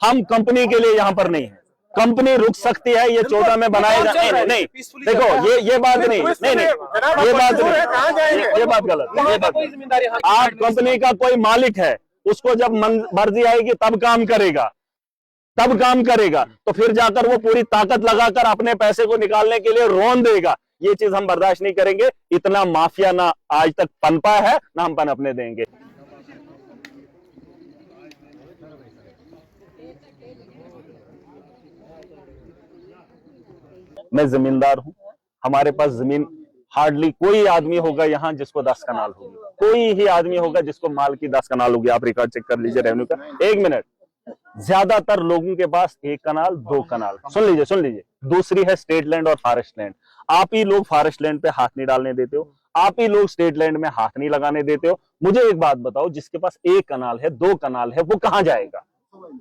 हम कंपनी के लिए यहाँ पर नहीं है। कंपनी रुक सकती है, ये 14 में बनाएगा। नहीं, देखो ये बात नहीं, ये बात नहीं, ये बात गलत, ये बात। आप कंपनी का कोई मालिक है, उसको जब मर्जी आएगी तब काम करेगा, तब काम करेगा, तो फिर जाकर वो पूरी ताकत लगाकर अपने पैसे को निकालने के लिए रोन देगा। ये चीज हम बर्दाश्त नहीं करेंगे। इतना माफिया ना आज तक पनपा है, ना हम पनपने देंगे। मैं जमींदार हूं, हमारे पास जमीन हार्डली कोई आदमी होगा यहाँ जिसको 10 कनाल होगी, कोई ही आदमी होगा जिसको माल की 10 कनाल होगी। आप रिकॉर्ड चेक कर लीजिए रेवेन्यू का। 1 मिनट, ज्यादातर लोगों के पास 1 कनाल 2 कनाल। सुन लीजिए। दूसरी है स्टेट लैंड और फॉरेस्ट लैंड। आप ही लोग फॉरेस्ट लैंड पे हाथ नहीं डालने देते हो, आप ही लोग स्टेट लैंड में हाथ नहीं लगाने देते हो। मुझे एक बात बताओ, जिसके पास 1 कनाल है 2 कनाल है, वो कहां जाएगा?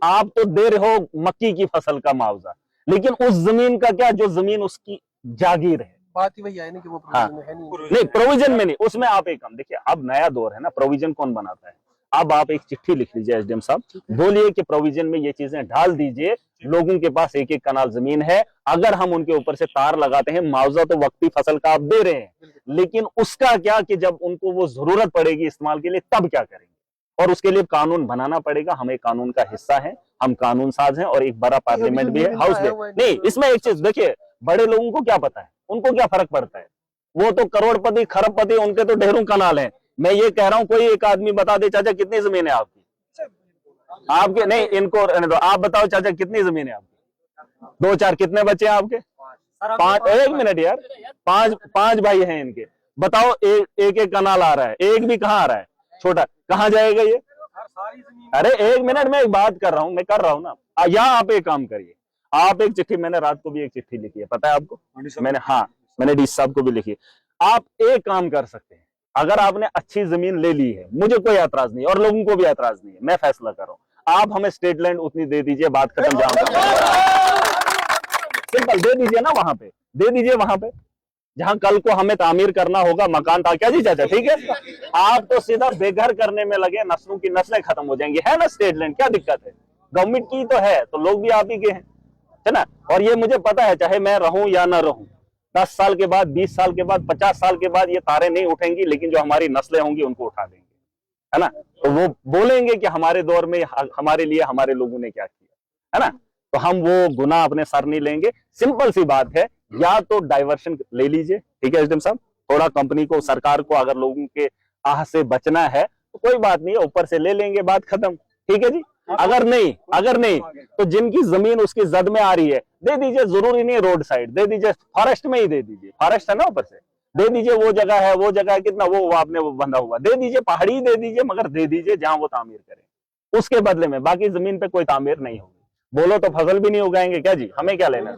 आप तो दे रहे हो मक्की की फसल का मुआवजा, लेकिन उस जमीन का क्या जो जमीन उसकी जागीर है? बात ही वही है ना कि वो हाँ, प्रोविजन में है नहीं प्रोविजन में नहीं, उसमें आप एक काम देखिए, अब नया दौर है ना, प्रोविजन कौन बनाता है? अब आप एक चिट्ठी लिख लीजिए एसडीएम साहब, बोलिए कि प्रोविजन में ये चीजें डाल दीजिए। लोगों के पास 1-1 कनाल जमीन है, अगर हम उनके ऊपर से तार लगाते हैं, मुआवजा तो वक्ती फसल का आप दे रहे हैं, लेकिन उसका क्या कि जब उनको वो जरूरत पड़ेगी इस्तेमाल के लिए तब क्या करेंगे? और उसके लिए कानून बनाना पड़ेगा। हम एक कानून का हिस्सा है, हम कानून साज हैं, और एक बड़ा पार्लियामेंट भी है, हाउस भी। नहीं, इसमें एक चीज देखिए, बड़े लोगों को क्या पता है, उनको क्या फर्क पड़ता है? वो तो करोड़पति खरबपति, उनके तो ढेरों कनाल हैं। मैं ये कह रहा हूं, कोई एक आदमी बता दे चाचा कितनी जमीन है आपकी? आपके नहीं, इनको रहने दो। आप बताओ चाचा कितनी जमीन है आपकी? 2-4 कितने बच्चे हैं आपके? 5। 1 मिनट यार, 5 भाई हैं इनके। बताओ, एक कनाल आ रहा है, एक भी कहाँ आ रहा है? छोटा कहाँ जाएगा ये? अरे 1 मिनट में एक बात कर रहा हूं, मैं कर रहा हूं ना। यहाँ आप एक काम करिए, आप एक चिट्ठी, मैंने रात को भी एक चिट्ठी लिखी है, पता है आपको? मैंने डी साहब को भी लिखी है। आप एक काम कर सकते हैं, अगर आपने अच्छी जमीन ले ली है, मुझे कोई ऐतराज नहीं और लोगों को भी ऐतराज नहीं है, मैं फैसला कर रहा हूं, आप हमें स्टेट लैंड उतनी दे दीजिए, बात खत्म। सिंपल दे दीजिए ना, वहां पे दे दीजिए, वहां पे जहां कल को हमें तामीर करना होगा मकान था। क्या जी चाचा, ठीक है? आप तो सीधा बेघर करने में लगे, नस्लों की नस्लें खत्म हो जाएंगी। है ना स्टेट लैंड, क्या दिक्कत है? गवर्नमेंट की तो है, तो लोग भी आप ही के हैं, है ना? और ये मुझे पता है, चाहे मैं रहूं या ना रहूं, 10 साल के बाद, 20 साल के बाद, 50 साल के बाद ये तारे नहीं उठेंगी, लेकिन जो हमारी नस्लें होंगी उनको उठा देंगे, है ना? तो वो बोलेंगे कि हमारे दौर में हमारे लिए हमारे लोगों ने क्या किया, है ना? तो हम वो गुनाह अपने सर नहीं लेंगे। सिंपल सी बात है, या तो डाइवर्शन ले लीजिए, ठीक है एसडीएम साहब, थोड़ा कंपनी को, सरकार को अगर लोगों के आह से बचना है तो कोई बात नहीं है, ऊपर से ले लेंगे, बात खत्म, ठीक है जी। अगर नहीं तो जिनकी जमीन उसकी जद में आ रही है दे दीजिए, जरूरी नहीं रोड साइड, दे दीजिए फॉरेस्ट में ही दे दीजिए, फॉरेस्ट है ना ऊपर से, दे दीजिए। वो जगह है कितना वो आपने वो बंधा हुआ, दे दीजिए, पहाड़ी दे दीजिए, मगर दे दीजिए जहां वो तामीर करे, उसके बदले में बाकी जमीन पे कोई तामीर नहीं होगी। बोलो तो फसल भी नहीं उगाएंगे, क्या जी? हमें क्या लेना है?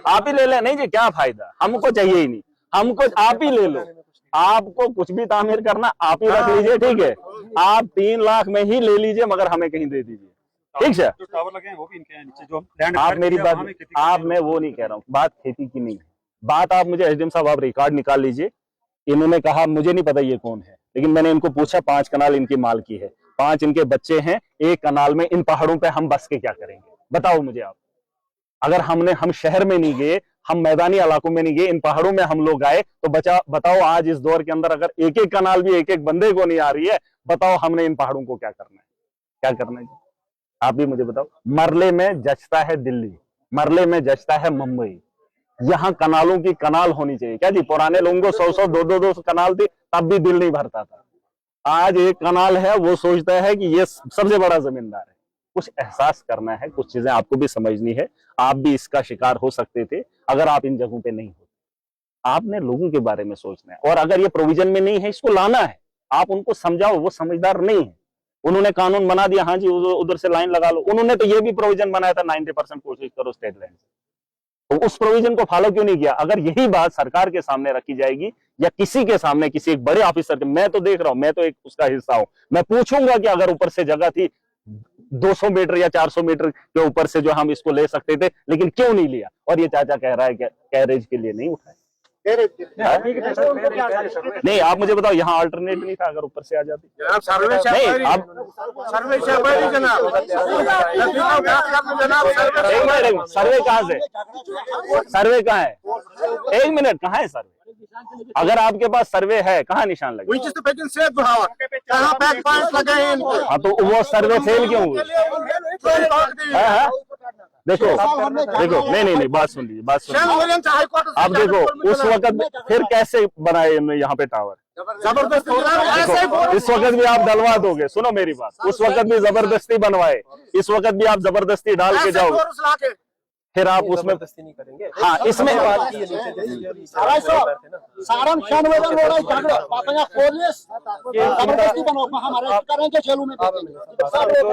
आप ही ले लें। नहीं जी, क्या फायदा, हमको चाहिए ही नहीं, हमको आप ही ले लो। आपको कुछ भी तामीर करना आप ही रख लीजिए, ठीक है? आप 3 लाख में ही ले लीजिए, मगर हमें कहीं दे दीजिए, ठीक है? जो टावर लगे हैं वो भी इनके हैं नीचे, जो लैंड आप मेरी बात, आप, मैं वो नहीं कह रहा हूँ, बात खेती की नहीं है, बात आप मुझे एसडीएम साहब आप रिकॉर्ड निकाल लीजिए। इन्होंने कहा, मुझे नहीं पता ये कौन है, लेकिन मैंने इनको पूछा, 5 कनाल इनकी माल की है, 5 इनके बच्चे हैं, 1 कनाल में इन पहाड़ों पे हम बस के क्या करेंगे? बताओ मुझे आप। अगर हम शहर में नहीं गए, हम मैदानी इलाकों में नहीं गए, इन पहाड़ों में हम लोग आए, तो बताओ आज इस दौर के अंदर अगर 1-1 कनाल भी 1-1 बंदे को नहीं आ रही है, बताओ हमने इन पहाड़ों को क्या करना है? क्या करना है? आप भी मुझे बताओ। मरले में जचता है दिल्ली, मरले में जचता है मुंबई, यहाँ कनालों की कनाल होनी चाहिए। क्या जी, पुराने लोगों को 100-100, 200-200 कनाल थी, तब भी दिल नहीं भरता था। आज 1 कनाल है, वो सोचता है कि ये सबसे बड़ा जमींदार है। कुछ एहसास करना है, कुछ चीजें आपको भी समझनी है। आप भी इसका शिकार हो सकते थे अगर आप इन जगहों पे नहीं होते। आपने लोगों के बारे में सोचना है, और अगर ये प्रोविजन में नहीं है, इसको लाना है। आप उनको समझाओ, वो समझदार नहीं है। उन्होंने कानून बना दिया, हाँ जी उधर से लाइन लगा लो। उन्होंने तो ये भी प्रोविजन बनाया था 90% कोशिश करो स्टेट लैंड से, तो उस प्रोविजन को फॉलो क्यों नहीं किया? अगर यही बात सरकार के सामने रखी जाएगी या किसी के सामने, किसी एक बड़े ऑफिसर के, मैं तो देख रहा हूं, मैं तो एक उसका हिस्सा हूं, मैं पूछूंगा कि अगर ऊपर से जगह थी 200 मीटर या 400 मीटर के ऊपर से जो हम इसको ले सकते थे, लेकिन क्यों नहीं लिया? और ये चाचा कह रहा है कि कैरेज के लिए नहीं उठाए। नहीं, आप मुझे बताओ, यहाँ अल्टरनेट नहीं था अगर ऊपर से आ जाती? जनाब सर्वे से नहीं, आप सर्वे से जनाब एक मिनट, सर्वे कहाँ से? सर्वे कहाँ है? एक मिनट, कहाँ है सर्वे? अगर आपके पास सर्वे है, कहाँ निशान लगे? कहाँ बैक पॉइंट्स लगे हैं इनको? हाँ, तो वो सर्वे फेल क्यों हुए? देखो देखो, नहीं, बात सुन लीजिए, बात सुन लीजिए। आप देखो, उस वक्त फिर कैसे बनाए इन्होंने यहाँ पे टावर? जबरदस्ती देखो, इस वक्त भी आप डलवा दोगे, सुनो मेरी बात, उस वक्त भी जबरदस्ती बनवाए, इस वक्त भी आप जबरदस्ती डाल के जाओगे, फिर आप उसमें नहीं करेंगे। हाँ, इसमें तो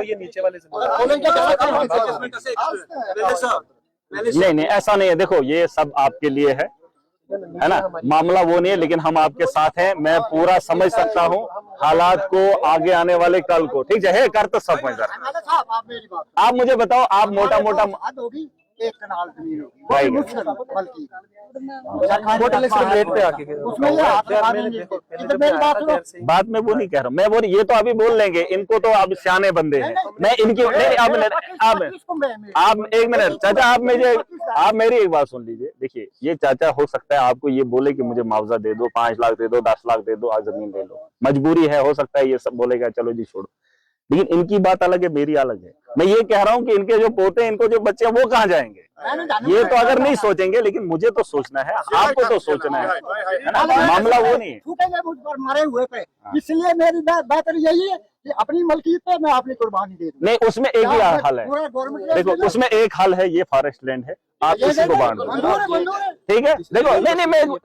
ये नीचे वाले नहीं, ऐसा नहीं है। देखो, ये सब आपके लिए है ना, मामला वो नहीं है, लेकिन हम आपके साथ हैं। मैं पूरा समझ सकता हूँ हालात को, आगे आने वाले कल को, ठीक है, कर तो सब समझ। आप मुझे बताओ, आप मोटा मोटा एक कनाल जमीन भाई बात में वो नहीं कह रहा हूँ मैं, वो ये तो अभी बोल लेंगे, इनको तो अब सियाने बंदे हैं। मैं इनकी नहीं, आप एक मिनट चाचा, आप मेरी एक बात सुन लीजिए। देखिए, ये चाचा हो सकता है आपको ये बोले कि मुझे मुआवजा दे दो, 5 लाख दे दो, 10 लाख दे दो, आज जमीन ले लो, मजबूरी है, हो सकता है ये सब बोलेगा, चलो जी छोड़ो। लेकिन इनकी बात अलग है, मेरी अलग है। मैं ये कह रहा हूँ कि इनके जो पोते हैं, इनको जो बच्चे हैं, वो कहाँ जाएंगे? ये तो अगर नहीं सोचेंगे, लेकिन मुझे तो सोचना है, आपको तो सोचना है ना? मामला वो नहीं है। छूटेंगे मुझ पर मरे हुए पे, इसलिए मेरी बात यही है कि अपनी मलकियत पे मैं अपनी कुर्बानी दे दूं। नहीं, उसमें एक ही हल है। देखो, उसमें एक हल है, ये फॉरेस्ट लैंड है, आप इसी को बांट दो, ठीक है? देखो,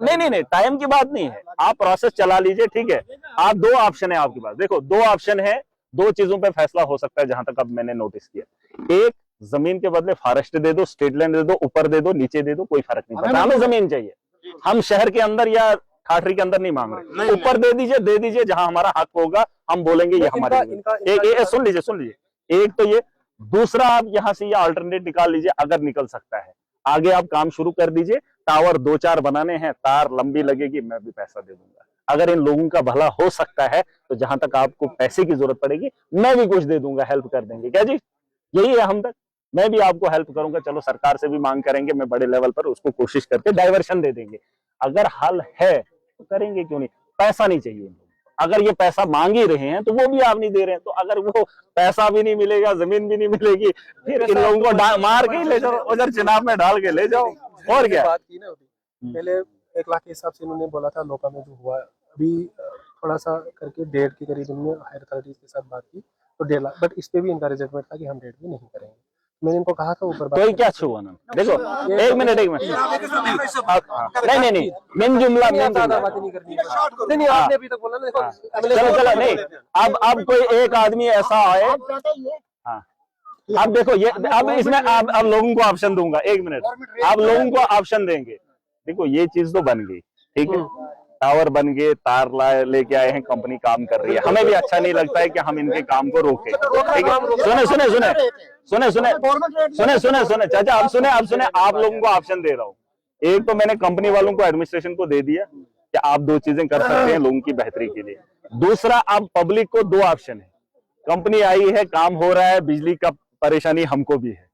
नहीं, टाइम की बात नहीं है, आप प्रोसेस चला लीजिए, ठीक है? आप 2 ऑप्शन है आपके पास। देखो, 2 ऑप्शन है, 2 चीजों पे फैसला हो सकता है, जहां तक अब मैंने नोटिस किया। एक, जमीन के बदले फॉरेस्ट दे दो, स्टेट लैंड दे दो, ऊपर दे दो, नीचे दे दो, कोई फर्क नहीं पड़ता, हमें जमीन चाहिए। हम शहर के अंदर या ठाठरी के अंदर नहीं मांग रहे, ऊपर दे दीजिए, जहां हमारा हक होगा हम बोलेंगे ये हमारी। एक सुन लीजिए, एक तो ये, दूसरा आप यहां से ये अल्टरनेट निकाल लीजिए, अगर निकल सकता है, आगे आप काम शुरू कर दीजिए। टावर 2-4 बनाने हैं, तार लंबी लगेगी, मैं भी पैसा दे दूंगा। अगर इन लोगों का भला हो सकता है, तो जहां तक आपको पैसे की जरूरत पड़ेगी, मैं भी कुछ दे दूंगा, हेल्प कर देंगे। क्या जी, यही है हम तक, मैं भी आपको हेल्प करूंगा। चलो, सरकार से भी मांग करेंगे, मैं बड़े लेवल पर उसको कोशिश करके डाइवर्शन दे देंगे। अगर हल है तो करेंगे, क्यों नहीं? पैसा नहीं चाहिए। अगर ये पैसा मांग ही रहे हैं, तो वो भी आप नहीं दे रहे हैं, तो अगर वो पैसा भी नहीं मिलेगा, जमीन भी नहीं मिलेगी, फिर इन लोगों को मार के ले जाओ, उधर चिनाब में डाल के ले जाओ, और क्या? बात की ना पहले 1 लाख के हिसाब से इन्होंने बोला था, लोका में जो हुआ, अभी थोड़ा सा करके 1.5 के करीब इन्होंने हायर अथॉरिटीज के साथ बात की, तो 1.5 लाख, बट इस पे भी इनका रिजल्टमेंट था कि हम 1.5 भी नहीं करेंगे। मैंने इनको कहा था ऊपर कोई क्या छुआ ना। देखो, एक मिनट नहीं, मिन जुमला बात नहीं करनी। नहीं, आपने अभी तक बोला ना। चलो, नहीं, अब कोई एक आदमी ऐसा आए, हाँ, अब देखो, ये अब इसमें अब लोगों को ऑप्शन दूंगा, 1 मिनट, आप लोगों को ऑप्शन देंगे। देखो, ये चीज तो बन गई, ठीक है, टावर बन गए, तार लेके आए हैं, कंपनी काम कर रही है, हमें भी अच्छा नहीं लगता है कि हम इनके काम को रोके, ठीक है? सुने चाचा, अब सुने, आप लोगों को ऑप्शन दे रहा हूँ। एक तो मैंने कंपनी वालों को, एडमिनिस्ट्रेशन को दे दिया कि आप 2 चीजें कर सकते हैं लोगों की बेहतरी के लिए। दूसरा, अब पब्लिक को 2 ऑप्शन है। कंपनी आई है, काम हो रहा है, बिजली का परेशानी हमको भी है।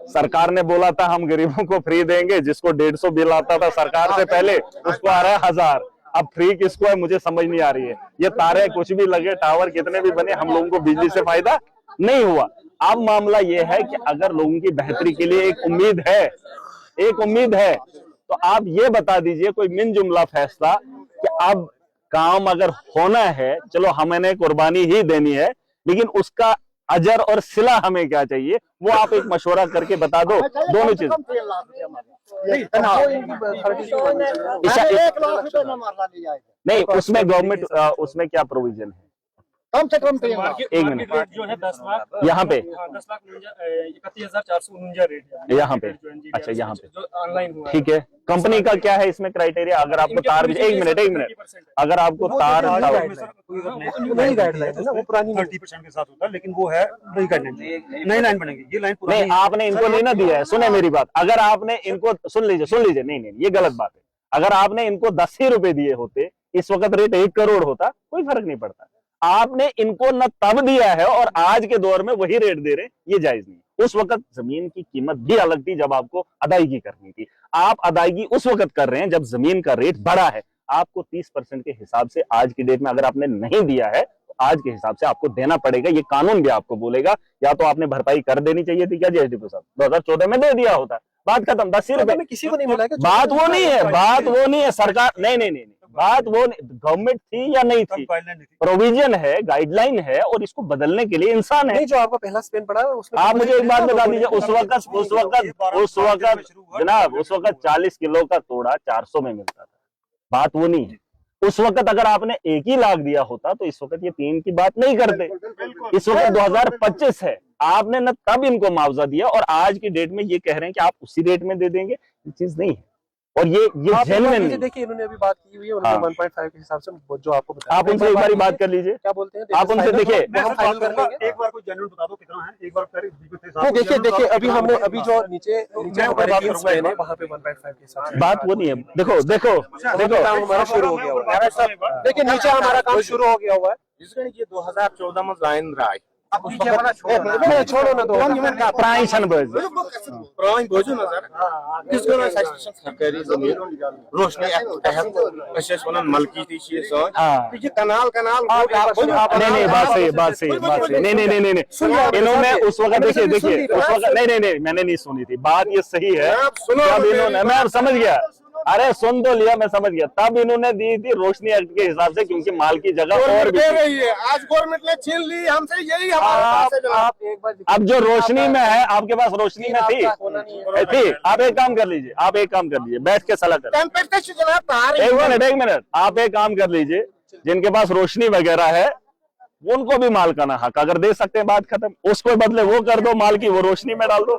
सरकार ने बोला था हम गरीबों को फ्री देंगे, जिसको 150 बिल आता था सरकार से पहले, उसको आ रहा है 1000। अब फ्री किसको है मुझे समझ नहीं आ रही है। ये तारे कुछ भी लगे, टावर कितने भी बने, हम लोगों को बिजली से फायदा नहीं हुआ। अब मामला ये है कि अगर लोगों की बेहतरी के लिए एक उम्मीद है, तो आप ये बता दीजिए कोई मिन जुमला फैसला कि अब काम अगर होना है, चलो हमें कुर्बानी ही देनी है, लेकिन उसका अजर और सिला हमें क्या चाहिए, वो आप एक मशवरा करके बता दो। दोनों चीज नहीं, उसमें गवर्नमेंट, उसमें क्या प्रोविजन है? कम से कम 1 मिनट, जो है 10 लाख, यहाँ पे 10 लाख 31,449 रेट है यहाँ पे। अच्छा, यहाँ पे जो ऑनलाइन हुआ है। ठीक है। कंपनी का क्या है इसमें क्राइटेरिया? अगर आपको तार, 1 मिनट, अगर आपको तार नई गाइडलाइन है ना, वो पुरानी 30% के साथ होता है, लेकिन वो है नई गाइडलाइन, नई लाइन बनेगी। ये लाइन नहीं, आपने इनको नहीं ना दिया है। सुने मेरी बात, अगर आपने इनको सुन लीजिए, नहीं, ये गलत बात है। अगर आपने इनको 10 ही रुपए दिए होते, इस वक्त रेट 1 करोड़ होता, कोई फर्क नहीं पड़ता। आपने इनको न तब दिया है और आज के दौर में वही रेट दे रहे हैं, ये जायज नहीं। उस वक्त जमीन की कीमत भी अलग थी जब आपको अदायगी करनी थी। आप अदायगी उस वक्त कर रहे हैं जब जमीन का रेट बढ़ा है। आपको 30% के हिसाब से आज की डेट में अगर आपने नहीं दिया है तो आज के हिसाब से आपको देना पड़ेगा। ये कानून भी आपको बोलेगा। या तो आपने भरपाई कर देनी चाहिए थी क्या जी एसडीपीओ साहब, 2014 में दे दिया होता, बात खत्म। 10 ही रुपए किसी को नहीं मिला। बात वो नहीं है, बात वो नहीं है सरकार, नहीं, बात वो गवर्नमेंट थी या नहीं थी, प्रोविजन है, गाइडलाइन है और इसको बदलने के लिए इंसान है। नहीं, जो आपका पहला स्पेन पड़ा उसमें आप मुझे एक बात बता दीजिए, उस वक्त जनाब, उस वक्त 40 किलो का तोड़ा 400 में मिलता था। बात वो नहीं है। उस वक्त अगर आपने 1 ही लाख दिया होता तो इस वक्त ये 3 की बात नहीं करते। इस वक्त 2025 है, आपने न तब इनको मुआवजा दिया और आज की डेट में ये कह रहे हैं कि आप उसी रेट में दे देंगे। ये चीज नहीं है और ये जेन्युइन नहीं। देखिए इन्होंने अभी बात की हुई है, उन्होंने 1.5 के हिसाब से जो आपको बताया। आप उनसे एक बार बात कर लीजिए, क्या बोलते हैं आप उनसे देखिए। एक बार कोई जेन्युइन बता दो कितना है, एक बार देखिए अभी हमने अभी जो नीचे वहाँ पे 1.5 के हिसाब से बात वो नहीं है। देखो काम हमारा शुरू हो गया हुआ है। देखिए नीचे हमारा काम शुरू हो गया हुआ है। ये 2014 में लाइन राय छोड़ो ना दो प्राइशन बज प्राइन बोझो ना सर किसको ना सरकारी जमीन रोशनी एक्ट वन मलकी थी ये कनाल नहीं, बात सही नहीं। इन्होंने उस वक्त देखिए उस वक्त नहीं, मैंने नहीं सुनी थी बात। ये सही है, जब इन्होंने, मैं अब समझ गया, अरे सुन तो लिया, मैं समझ गया। तब इन्होंने दी थी रोशनी एक्ट के हिसाब से, क्योंकि माल की जगह और भी है। आज गवर्नमेंट ने छीन ली हमसे, यही आप एक बार अब जो रोशनी में है, आपके पास रोशनी में थी। आप एक काम कर लीजिए, बैठ के सलाह कर। एक मिनट, आप एक काम कर लीजिए, जिनके पास रोशनी वगैरह है उनको भी माल का ना हक अगर दे सकते हैं, बात खत्म। उसको बदले वो कर दो, माल की वो रोशनी में डाल दो।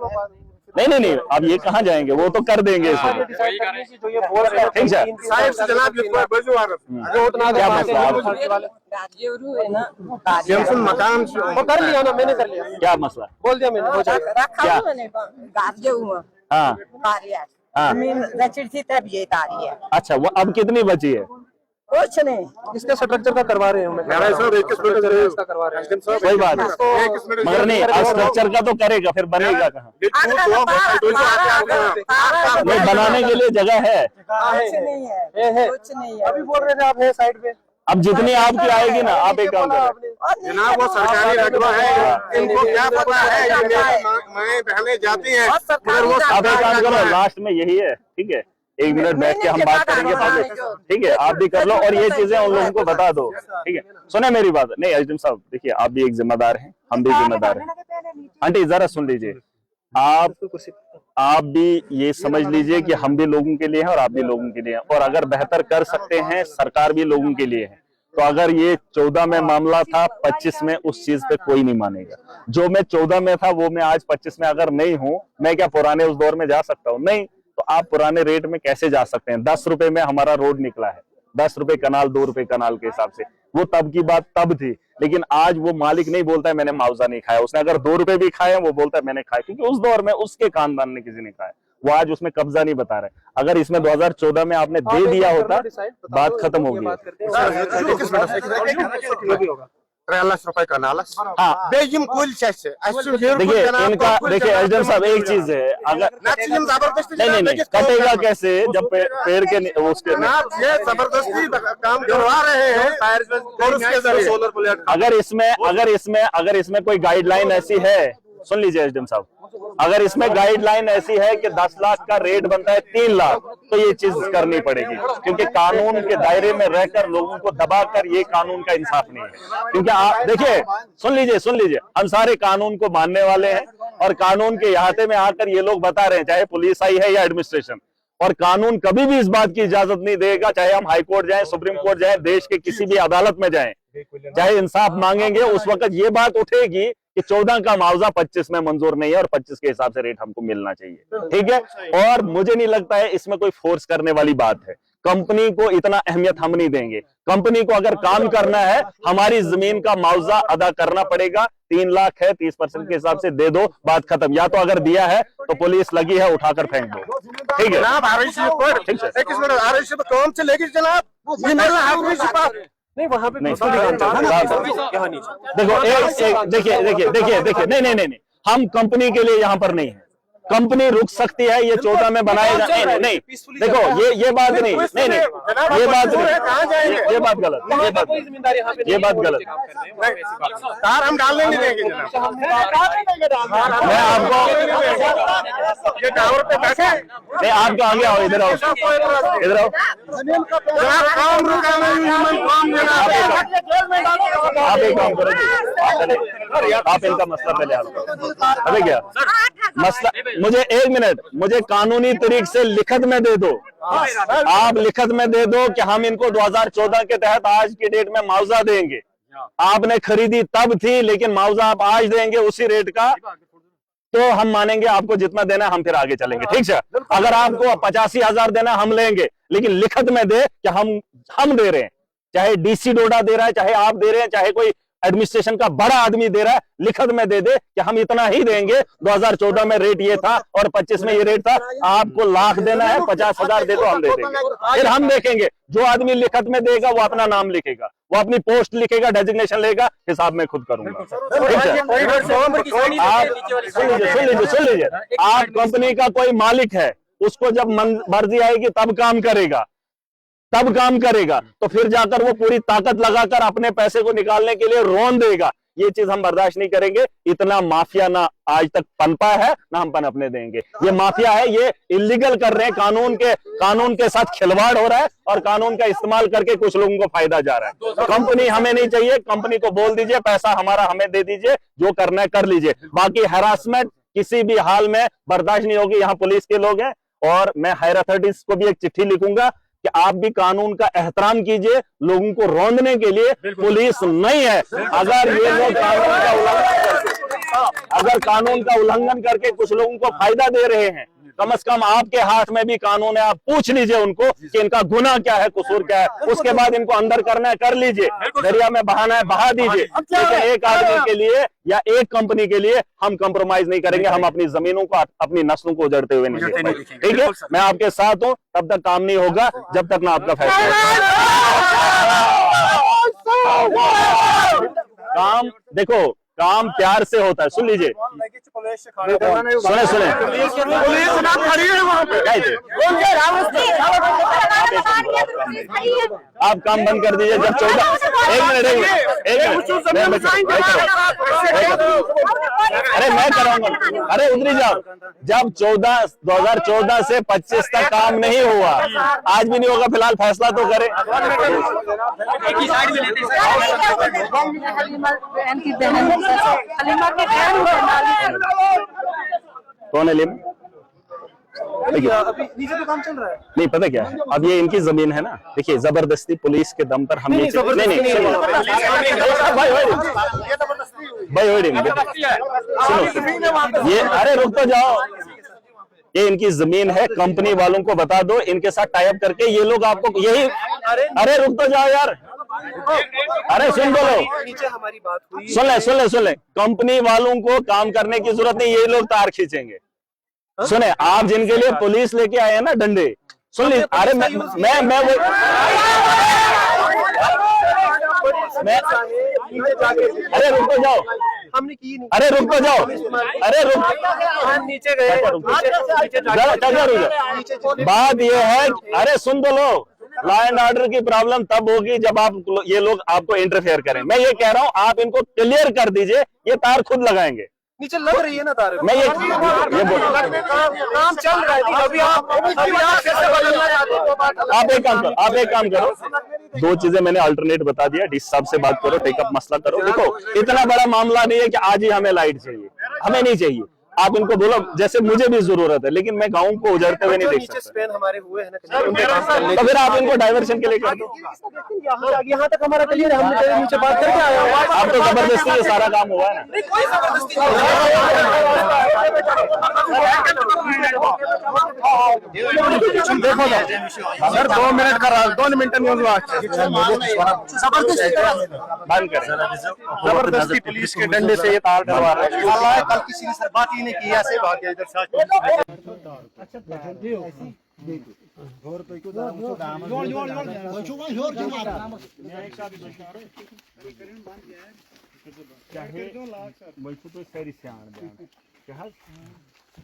नहीं, अब ये कहाँ जाएंगे, वो तो कर देंगे इसमें। ठीक है, क्या मसला मकान कर लिया ना, मैंने कर लिया। क्या मसला बोल दिया मैंने, हो जाएगा। क्या? हाँ जमीन रचित थी तब ये तारी है। अच्छा, वो अब कितनी बची है? कुछ नहीं, इसका स्ट्रक्चर का करवा रहे हैं, करवा रहे हैं। कोई बात नहीं, मगर नहीं, स्ट्रक्चर का तो करेगा, फिर बनेगा कहाँ? नहीं, बनाने के लिए जगह है। कुछ नहीं है, कुछ नहीं है। अभी बोल रहे थे आप है साइड पे। अब जितनी आपकी आएगी ना, आप एक काम करें। जनाब वो सरकारी रकबा है, इनको क्या पता है, माएं बहनें जाती हैं। आप एक काम करो, लास्ट में यही है, ठीक है, 1 मिनट बैठ के हम बात करेंगे, ठीक है, आप भी कर लो और ये चीजें उन लोगों को बता दो, ठीक है। सुने मेरी बात, नहीं एसडीएम साहब, देखिए आप भी एक जिम्मेदार हैं, हम भी जिम्मेदार हैं। आंटी जरा सुन लीजिए, आप भी ये समझ लीजिए कि हम भी लोगों के लिए हैं और आप भी लोगों के लिए हैं, और अगर बेहतर कर सकते हैं, सरकार भी लोगों के लिए है। तो अगर ये 14 में मामला था, 25 में उस चीज पे कोई नहीं मानेगा। जो मैं 14 में था वो मैं आज 25 में अगर नहीं हूं, मैं क्या पुराने उस दौर में जा सकता हूं? नहीं। तो आप पुराने रेट में कैसे जा सकते हैं? 10 रुपए में हमारा रोड निकला है, 10 रुपए कनाल, 2 रुपए कनाल के हिसाब से। वो तब की बात तब थी, लेकिन आज वो मालिक नहीं बोलता है मैंने मुआवजा नहीं खाया। उसने अगर 2 रुपए भी खाए वो बोलता है मैंने खाया, क्योंकि उस दौर में उसके खानदान ने किसी ने खाया। वो आज उसमें कब्जा नहीं बता रहे। अगर इसमें 2014 में आपने दे दिया होता, बात खत्म हो गई। 3 लाख रुपए का नाला। हाँ बेजिम कुल से देखिए इनका, देखिए एसडीएम साहब एक चीज है, अगर नहीं कटेगा कैसे जब पेड़ के उसके ये जबरदस्ती काम करवा रहे हैं और उसके जरिए सोलर प्लेट। अगर इसमें कोई गाइडलाइन ऐसी है, सुन लीजिए एसडीएम साहब, अगर इसमें गाइडलाइन ऐसी है कि 10 लाख का रेट बनता है 3 लाख, तो ये चीज करनी पड़ेगी, क्योंकि कानून के दायरे में रहकर लोगों को दबाकर ये कानून का इंसाफ नहीं है। क्योंकि आप देखिए, सुन लीजिए, हम सारे कानून को मानने वाले हैं और कानून के इहाते में आकर ये लोग बता रहे हैं, चाहे पुलिस आई है या एडमिनिस्ट्रेशन, और कानून कभी भी इस बात की इजाजत नहीं देगा, चाहे हम हाई कोर्ट जाएं, सुप्रीम कोर्ट जाएं, देश के किसी भी अदालत में जाएं, चाहे इंसाफ मांगेंगे, उस वक्त ये बात उठेगी कि 14 का मुआवजा 25 में मंजूर नहीं है और 25 के हिसाब से रेट हमको मिलना चाहिए, ठीक है। और मुझे नहीं लगता है इसमें कोई फोर्स करने वाली बात है। कंपनी को इतना अहमियत हम नहीं देंगे। कंपनी को अगर काम करना है, हमारी जमीन का मुआवजा अदा करना पड़ेगा। 3 लाख है, 30% के हिसाब से दे दो, बात खत्म। या तो अगर दिया है तो पुलिस लगी है, उठाकर फेंक दो। ठीक है जनाब RIC पर ठीक है। एक मिनट RIC पर काम चलेगी जनाब, ये मेरा हक नहीं छिपा। नहीं वहाँ पे नहीं, यहाँ नीचे देखो एक देखिए नहीं, हम कंपनी के लिए यहाँ पर नहीं है। कंपनी रुक सकती है, ये 14 में बनाएगा, नहीं देखो ये बात नहीं, ये बात नहीं, ये बात गलत, ये बात गलत। कार हम डालने नहीं देंगे जनाब, मैं आपको ये टावर पे बैठे नहीं, आपको आगे आओ, इधर आओ, इधर आओ। जनाब, काम रुका नहीं, काम जनाब। आप एक काम करो जी, आप इनका मसला पहले हल करो। अबे क्या मसला, मुझे एक मिनट, मुझे कानूनी तरीके से लिखत में दे दो, आप लिखत में दे दो कि हम इनको 2014 के तहत आज की डेट में मुआवजा देंगे। आपने खरीदी तब थी, लेकिन मुआवजा आप आज देंगे उसी रेट का, तो हम मानेंगे आपको जितना देना है, हम फिर आगे चलेंगे। ठीक है, अगर आपको 85,000 देना हम लेंगे, लेकिन लिखत में दे कि हम दे रहे हैं, चाहे DC डोडा दे रहा है, चाहे आप दे रहे हैं, चाहे कोई एडमिनिस्ट्रेशन का बड़ा आदमी दे रहा है, लिखत में दे दे कि हम इतना ही देंगे। 2014 में रेट ये था और 25 में ये रेट था, आपको लाख देना है, 50,000 दे दो, हम दे देंगे। फिर हम देखेंगे, जो आदमी लिखत में देगा वो अपना नाम लिखेगा, वो अपनी पोस्ट लिखेगा, डेजिग्नेशन लेगा, हिसाब में खुद करूंगा। ठीक है, आप सुन लीजिए, आप कंपनी का कोई मालिक है, उसको जब मर्जी आएगी तब काम करेगा, तो फिर जाकर वो पूरी ताकत लगाकर अपने पैसे को निकालने के लिए रोन देगा। ये चीज हम बर्दाश्त नहीं करेंगे। इतना माफिया ना आज तक पनपा है, ना हम पनपने देंगे। ये माफिया है, ये इलीगल कर रहे हैं, कानून के साथ खिलवाड़ हो रहा है और कानून का इस्तेमाल करके कुछ लोगों को फायदा जा रहा है। कंपनी हमें नहीं चाहिए, कंपनी को बोल दीजिए पैसा हमारा हमें दे दीजिए, जो करना है कर लीजिए। बाकी हैरासमेंट किसी भी हाल में बर्दाश्त नहीं होगी। यहाँ पुलिस के लोग हैं और मैं हायर अथॉरिटीज को भी एक चिट्ठी लिखूंगा कि आप भी कानून का एहतराम कीजिए। लोगों को रौंदने के लिए पुलिस नहीं है। अगर ये लोग कानून का उल्लंघन करके कुछ लोगों को फायदा दे रहे हैं, कम से कम आपके हाथ में भी कानून है, आप पूछ लीजिए उनको कि इनका गुनाह क्या है, कसूर क्या है, उसके बाद इनको अंदर करना है कर लीजिए, दरिया में बहाना है बहा दीजिए। लेकिन एक आदमी के लिए या एक कंपनी के लिए हम कंप्रोमाइज नहीं करेंगे। हम अपनी जमीनों को, अपनी नस्लों को उजड़ते हुए नहीं देखेंगे। ठीक है, मैं आपके साथ हूं, तब तक काम नहीं होगा जब तक ना आपका फैसला। काम देखो, काम प्यार से होता है। सुन लीजिए, सुने आप काम बंद कर दीजिए। जब 14 एक मिनट अरे मैं कराऊंगा, अरे उधरी जाओ। जब 2014 से 25 तक काम नहीं हुआ, आज भी नहीं होगा, फिलहाल फैसला तो करें। कौन है लिम? नीचे तो काम चल रहा है। नहीं पता क्या है, अब ये इनकी जमीन है ना। देखिए, जबरदस्ती पुलिस के दम पर हम नहीं सुनो, ये अरे रुक तो जाओ, ये इनकी जमीन है, कंपनी वालों को बता दो, इनके साथ टाई अप करके ये लोग आपको यही। अरे रुक तो जाओ यार, अरे सुन बोलो, नीचे हमारी बात हुई। सुन ले, कंपनी वालों को काम करने की जरूरत नहीं, ये लोग तार खींचेंगे। सुने, आप जिनके लिए पुलिस लेके आए हैं ना डंडे, सुन लीजिए। अरे मैं अरे रुक तो जाओ, हमने की नहीं। अरे रुक तो जाओ, अरे रुक, नीचे गए, बात ये है, अरे सुन तो लो, लॉ एंड ऑर्डर की प्रॉब्लम तब होगी जब आप ये लोग आपको इंटरफेयर करें। मैं ये कह रहा हूं, आप इनको क्लियर कर दीजिए, ये तार खुद लगाएंगे। नीचे लग रही है ना तार। मैं ये बोल काम चल रहा है, अभी आप कैसे बदलना चाहते हो? आप एक काम करो, दो चीजें मैंने अल्टरनेट बता दिया। डीसी साहब से बात करो, टेकअप मसला करो। देखो, इतना बड़ा मामला नहीं है कि आज ही हमें लाइट चाहिए, हमें नहीं चाहिए। आप इनको बोलो जैसे मुझे भी जरूरत है, लेकिन मैं गाँव को उजड़ते हुए नहीं देख सकता। स्पेन हमारे हुए हैं ना, तो फिर आप इनको डाइवर्शन के लिए कर दो। यहाँ तक हमारा क्लियर है, हमने तेरे नीचे बात करके आए हैं। आप तो जबरदस्ती ये सारा काम हुआ है ना। कोई जबरदस्ती देखो सर 2 मिनट कर 2 मिनट में बंद करें जबरदस्ती पुलिस के डंडे से ये तार डरवा रहे हैं कल किसी ने सर बात ही नहीं की ऐसे भाग गया इधर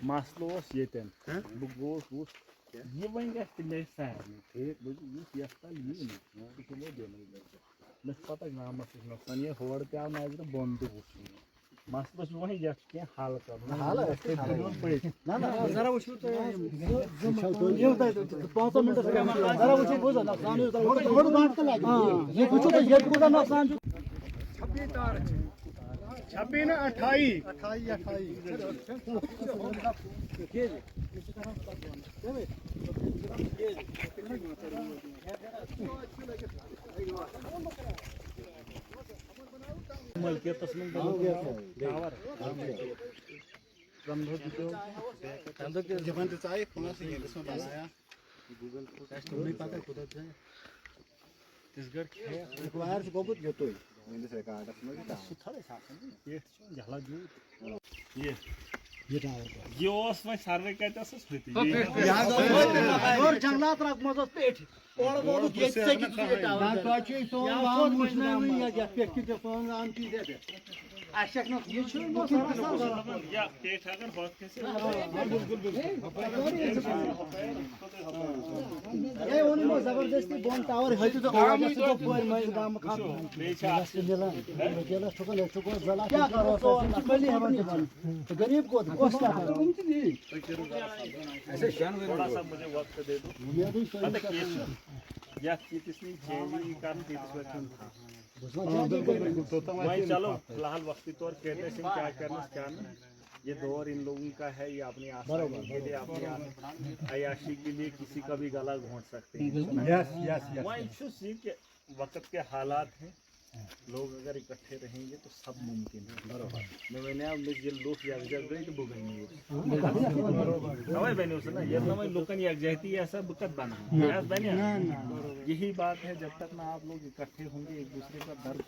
मसलो ये गोश ये वन मे सारे ठीक यह पता गामस नुकसान ये होड़ पे नजर बन तो मसलो वही क्या हाल कर छब्बीस ना 28 ये सारे कहते जंगलात रख मज पेट जबरदस्ती बोन टावर गरीब को थोड़ा सा मुझे वक्त दे दो या वही चलो फिलहाल वक्ती तौर कहते हैं क्या करना क्या नहीं ये दौर इन लोगों का है ये अपनी आसानी के लिए अपनी अयाशी के लिए किसी का भी गला घोंट सकते हैं वही के वक्त के हालात हैं लोग अगर इकट्ठे रहेंगे तो सब मुमकिन है मैंने ये लोग ना ये लोकन यकजहती ऐसा बुकत बना यही बात है जब तक ना आप लोग इकट्ठे होंगे एक दूसरे का दर्द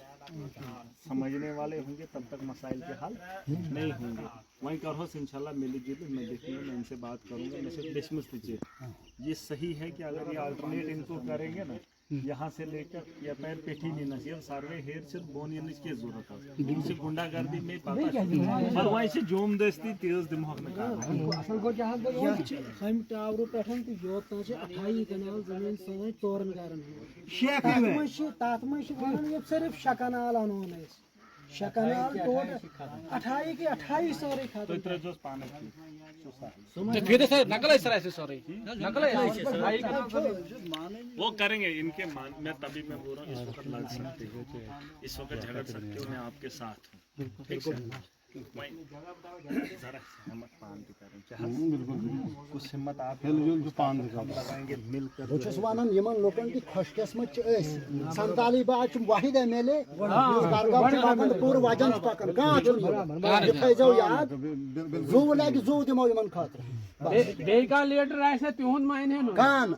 समझने वाले होंगे तब तक मसाइल के हल नहीं होंगे वहीं करो इंशाल्लाह मिली जुली मैं देखूंगा मैं इनसे बात करूंगा मैं सिर्फ बेशमुश दीजिए ये सही है कि अगर ये अल्टरनेट इनको करेंगे ना यहाँ से लेकर या पैर पेठी नहीं नसीब सारे हेर सिर्फ बोन की जरूरत है इनसे गुंडागर्दी में पता और वहीं से जोम दस्ती तेज दिमाग में असल गो जहां हम टावर पे योत 28 कनाल जमीन सही तोरन गारन सिर्फ शकनाल अनोन शकनाल टोट 28 के 28 सारे खाते तो जो पानी फिर से नकल है सर ऐसे सॉरी नकल है वो करेंगे इनके मान मैं तभी मैं बोल रहा हूँ इस वक्त लड़ सकते हो इस वक्त झगड़ सकते हो मैं आपके साथ हूँ ठीक है मैं जरा हिम्मत पान की करें कुछ हिम्मत आप जो पान लगाएंगे मिलकर वन यमन लोकन की खुशकिस्मत संताली बाद वाहिद एमएलए पूर वजन पकन थो याद जू लगे जू दिमो यमन खातर बेका लीडर ऐसे तिहुन मायने कान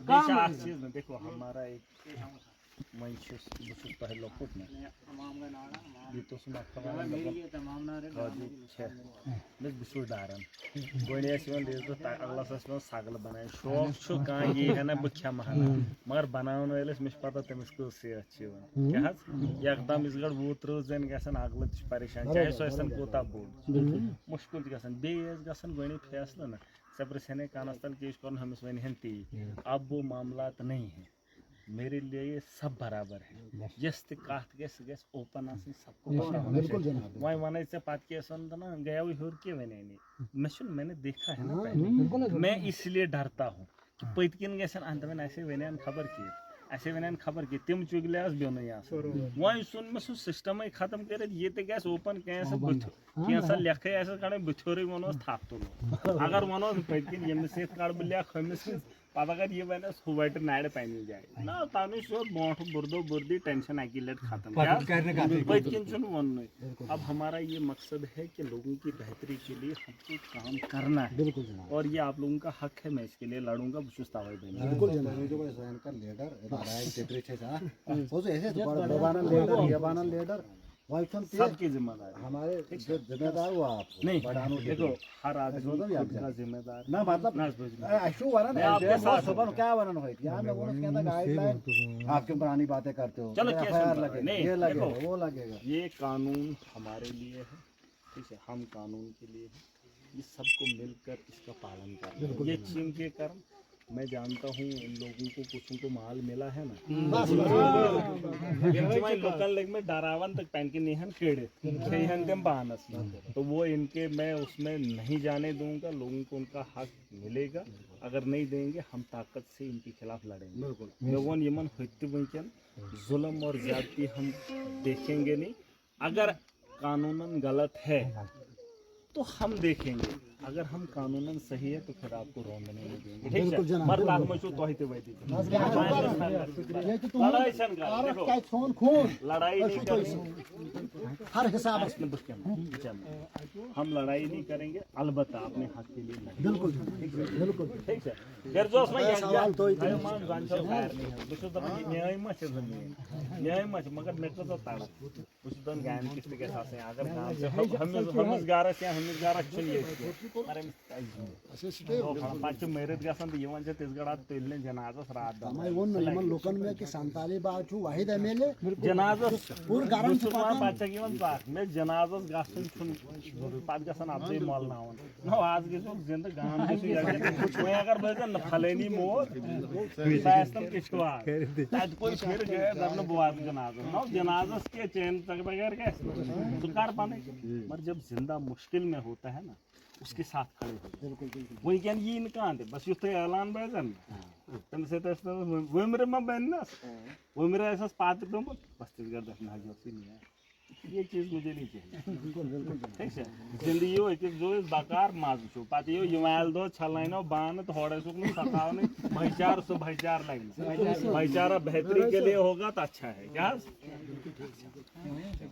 देखो हमारा एक पहले लोकुट में ये तो सुना डारन अगला सगल बनाए शौक कह ये है ना बह महना मगर बनाने वाले पता तमिस सेहत क्या एकदम इस गड़ 20-30 दिन अगल परेशान चाहे सह कोता बोल मुश्किल गन गणि फैसला ना सब्र सेने कानस तल केश कर हमें वन ती अब वो मामला नहीं है मेरे लिए ये सब बराबर है जिस कत गस ओपन सबको वही वन पे ना गया हर के वे मैंने देखा है ना पहले मैं इसलिए डरता हूँ कि पतकिन गन वन ऐसे वन खबर की ऐसे वन खबर की तिम चुगले बेन वह सुन मे सिस्टम खत्म कर ये ओपन कैसा लेख कड़े बुथोर वो थप तुलो अगर वो पतकिन यमिस कड़ बह लेख अगर ये मैंने सुबह नाड़ पहनी जाए ना तानु सो मोठ बुर्दो बुर्दी टेंशन एक्यूलेट खत्म क्या अब हमारा ये मकसद है कि लोगों की बेहतरी के लिए हमको काम करना है। बिल्कुल जनाब, और ये आप लोगों का हक है, मैं इसके लिए लड़ूंगा। बिल्कुल जनाब। जो का लीडर राय टेपरे छे सा वो जो ऐसे दबाना लीडर यबाना लीडर वाइफन सबकी जिम्मेदारी हमारे जो जिम्मेदार वो आप नहीं बढ़ानो देखो, हर आदमी खुद का जिम्मेदार ना मतलब अशु वरन आपके साथ सुबह क्या वरन होई यार मैं वो कहता गाइडलाइन आपके पुरानी बातें करते हो चलो केस FIR नहीं, लगेगा, नहीं, ये लगेगा देखो, वो लगेगा। ये कानून हमारे लिए है, ठीक है, हम कानून के लिए है, ये सबको मिलकर इसका पालन करना। ये चीन के कारण मैं जानता हूँ इन लोगों को कुछ को माल मिला है ना, लोकल लेग में डरावन तक पहन के निहन खेड़े खेहन बानस, तो वो इनके मैं उसमें नहीं जाने दूंगा। लोगों को उनका हक मिलेगा, अगर नहीं देंगे हम ताकत से इनके खिलाफ लड़ेंगे। लोगों यमन वंकन जुल्म और ज्यादती हम देखेंगे नहीं। अगर कानूनन गलत है तो हम देखेंगे, अगर हम कानूनन सही है तो फिर आपको रोंदने नहीं देंगे, ठीक है। मर लाग में तो हिते वैदी लड़ाई सन का देखो, क्या खून खून लड़ाई नहीं करेंगे हर हिसाब हम लड़ाई नहीं करेंगे, अलबत्ता अपने हक के लिए लड़ेंगे। बिल्कुल बिल्कुल ठीक है। फिर जो उसमें सवाल तो ही मान जानचो खैर नहीं है, बस तो न्याय मच न्याय मच मगर मेरे को तो ताड़ा उस दिन गायन किस्ती के साथ हैं अगर गांव से हम गारा से हम गारा चलिए अरे पांच मेरे गसन यवन जे तिसगड़ा तेलने जनाजा रात हमारे वो नयमन लोकन में कि संताली बाचू वाहिद एमएलए जनाजा पूर गारन से पाचा गिवन पाक मैं जनाजा गासन सुन पांच गसन आप दे मॉल ना होन नो आज के जो जिंदा गांव के से कोई अगर बोले न फलेनी मोर सास्तम किसवा आज कोई फिर गए दरन बुआत जनाजा नो जनाजा के चैन तक बगैर के सुकार पाने मगर जब जिंदा मुश्किल में होता है ना उसके साथ खड़े हो। बिल्कुल बिल्कुल वही क्या ये इनका आते बस युक्त ऐलान बैठन तुमसे तो वो मेरे में बनना वो मेरा ऐसा पात पे बस तिसगर दफना जो सी नहीं है, ये चीज मुझे नहीं चाहिए। बिल्कुल बिल्कुल ठीक है। जिंदगी हो एक जो इस बाकार माज छो पाती हो युवाल दो छलाइनो बान तो होड़े सुख नहीं सकाव नहीं भाईचार से भाईचार लाइन भाईचारा बेहतरी के लिए होगा तो अच्छा है क्या।